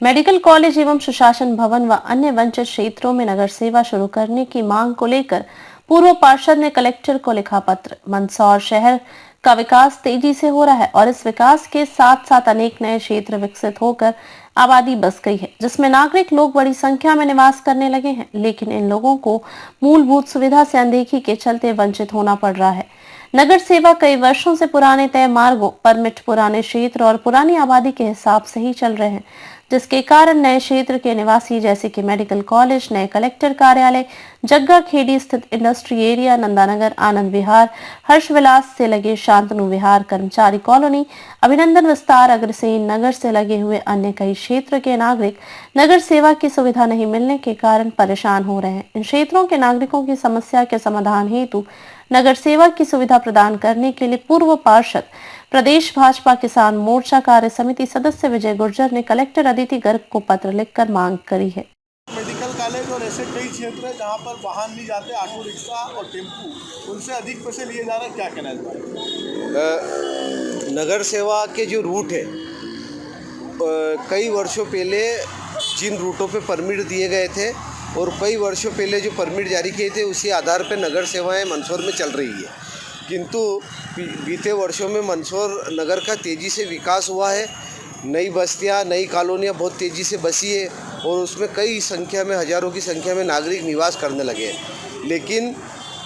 Medical college एवं सुशासन भवन व अन्य वंचित क्षेत्रों में नगर सेवा शुरू करने की मांग को लेकर पूर्व पार्षद ने कलेक्टर को लिखा पत्र। मंदसौर शहर का विकास तेजी से हो रहा है और इस विकास के साथ साथ अनेक नए क्षेत्र विकसित होकर आबादी बस गई है, जिसमें नागरिक लोग बड़ी संख्या में निवास करने लगे हैं, लेकिन इन लोगों को मूलभूत सुविधा से अनदेखी के चलते वंचित होना पड़ रहा है। नगर सेवा कई वर्षों से पुराने तय मार्गों, परमिट, पुराने क्षेत्र और पुरानी आबादी के हिसाब से ही चल रहे हैं, जिसके कारण नए क्षेत्र के निवासी जैसे कि मेडिकल कॉलेज, नए कलेक्टर कार्यालय, जग्गा खेड़ी स्थित इंडस्ट्री एरिया, नंदानगर, आनंद विहार, हर्ष विलास से लगे शांतनु विहार, कर्मचारी कॉलोनी, अभिनंदन विस्तार, अग्रसेन नगर से लगे हुए अन्य कई क्षेत्र के नागरिक नगर सेवा की सुविधा नहीं मिलने के कारण परेशान हो रहे हैं। इन क्षेत्रों के नागरिकों की समस्या के समाधान हेतु नगर सेवा की सुविधा प्रदान करने के लिए पूर्व पार्षद, प्रदेश भाजपा किसान मोर्चा कार्य समिति सदस्य विजय गुर्जर ने कलेक्टर अदिति गर्ग को पत्र लिखकर मांग करी है। मेडिकल कॉलेज और ऐसे कई क्षेत्र है जहाँ पर वाहन नहीं जाते, ऑटो रिक्शा और टेम्पू, उनसे अधिक पैसे लिए जा रहे हैं। क्या कहना है इस बारे में? नगर सेवा के जो रूट है, कई वर्षों पहले जिन रूटों पे परमिट दिए गए थे और कई वर्षों पहले जो परमिट जारी किए थे, उसी आधार पर नगर सेवाएं मंदसौर में चल रही है। किंतु बीते वर्षों में मंदसौर नगर का तेज़ी से विकास हुआ है। नई बस्तियां, नई कॉलोनियां बहुत तेज़ी से बसी है और उसमें कई संख्या में, हज़ारों की संख्या में नागरिक निवास करने लगे हैं। लेकिन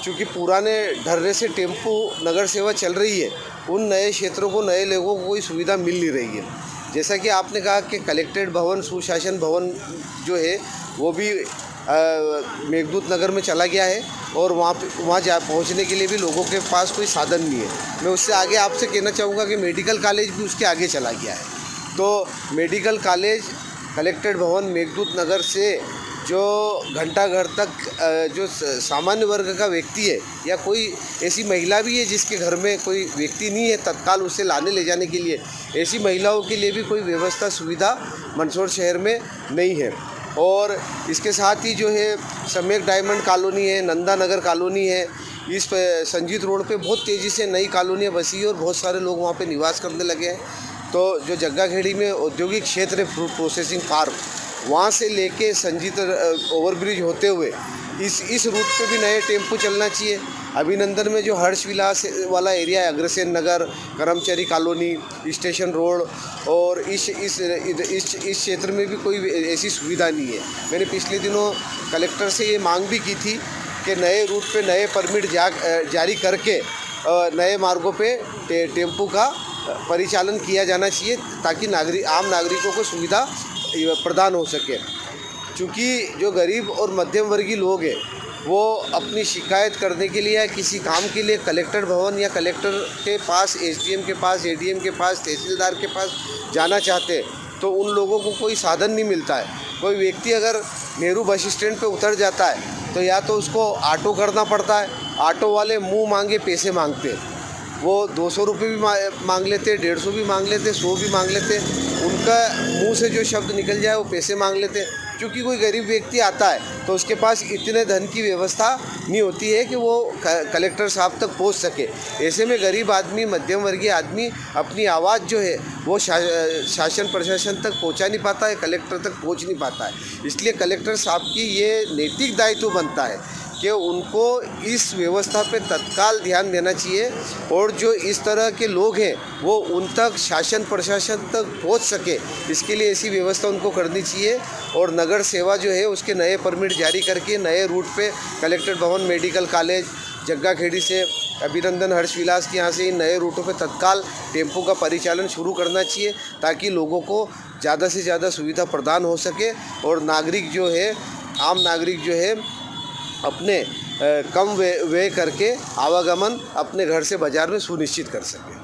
चूँकि पुराने ढर्रे से टेम्पू नगर सेवा चल रही है, उन नए क्षेत्रों को, नए लोगों को कोई सुविधा मिल नहीं रही है। जैसा कि आपने कहा कि कलेक्ट्रेट भवन, सुशासन भवन जो है वो भी मेघदूत नगर में चला गया है और वहाँ पहुँचने के लिए भी लोगों के पास कोई साधन नहीं है। मैं उससे आगे आपसे कहना चाहूँगा कि मेडिकल कॉलेज भी उसके आगे चला गया है। तो मेडिकल कॉलेज, कलेक्ट्रेट भवन, मेघदूत नगर से जो घंटाघर तक जो सामान्य वर्ग का व्यक्ति है या कोई ऐसी महिला भी है जिसके घर में कोई व्यक्ति नहीं है तत्काल उसे लाने ले जाने के लिए, ऐसी महिलाओं के लिए भी कोई व्यवस्था, सुविधा मंदसौर शहर में नहीं है। और इसके साथ ही जो है सम्यक डायमंड कॉलोनी है, नंदानगर कॉलोनी है, इस संजीत रोड पे बहुत तेज़ी से नई कॉलोनियाँ बसी है और बहुत सारे लोग वहाँ पे निवास करने लगे हैं। तो जो जग्गा खेड़ी में औद्योगिक क्षेत्र है, फ्रूट प्रोसेसिंग पार्क, वहाँ से लेके संजीत ओवरब्रिज होते हुए इस रूट पे भी नए टेम्पो चलना चाहिए। अभिनंदन में जो हर्ष विलास वाला एरिया है, अग्रसेन नगर, कर्मचारी कॉलोनी, स्टेशन रोड, और इस क्षेत्र में भी कोई ऐसी सुविधा नहीं है। मैंने पिछले दिनों कलेक्टर से ये मांग भी की थी कि नए रूट पे नए परमिट जारी करके नए मार्गों पे टेम्पो का परिचालन किया जाना चाहिए ताकि आम नागरिकों को सुविधा प्रदान हो सके। चूँकि जो गरीब और मध्यम वर्गीय लोग हैं वो अपनी शिकायत करने के लिए या किसी काम के लिए कलेक्टर भवन या कलेक्टर के पास, एसडीएम के पास, एडीएम के पास, तहसीलदार के पास जाना चाहते हैं तो उन लोगों को कोई साधन नहीं मिलता है। कोई व्यक्ति अगर नेहरू बस स्टैंड पे उतर जाता है तो या तो उसको ऑटो करना पड़ता है, ऑटो वाले मुँह मांगे पैसे मांगते हैं, वो 200 रुपये भी मांग लेते, 150 भी मांग लेते, 100 भी मांग लेते, उनका मुंह से जो शब्द निकल जाए वो पैसे मांग लेते। क्योंकि कोई गरीब व्यक्ति आता है तो उसके पास इतने धन की व्यवस्था नहीं होती है कि वो कलेक्टर साहब तक पहुंच सके। ऐसे में गरीब आदमी, मध्यम वर्गीय आदमी अपनी आवाज़ जो है वो शासन प्रशासन तक पहुंचा नहीं पाता है, कलेक्टर तक पहुंच नहीं पाता है। इसलिए कलेक्टर साहब की ये नैतिक दायित्व बनता है कि उनको इस व्यवस्था पे तत्काल ध्यान देना चाहिए और जो इस तरह के लोग हैं वो उन तक, शासन प्रशासन तक पहुंच सके, इसके लिए ऐसी व्यवस्था उनको करनी चाहिए। और नगर सेवा जो है उसके नए परमिट जारी करके नए रूट पे कलेक्ट्रेट भवन, मेडिकल कॉलेज, जग्गा खेड़ी से अभिनंदन, हर्ष विलास के यहाँ से इन नए रूटों पे तत्काल टेम्पो का परिचालन शुरू करना चाहिए ताकि लोगों को ज़्यादा से ज़्यादा सुविधा प्रदान हो सके और नागरिक जो है, आम नागरिक जो है अपने कम व्यय करके आवागमन अपने घर से बाज़ार में सुनिश्चित कर सके।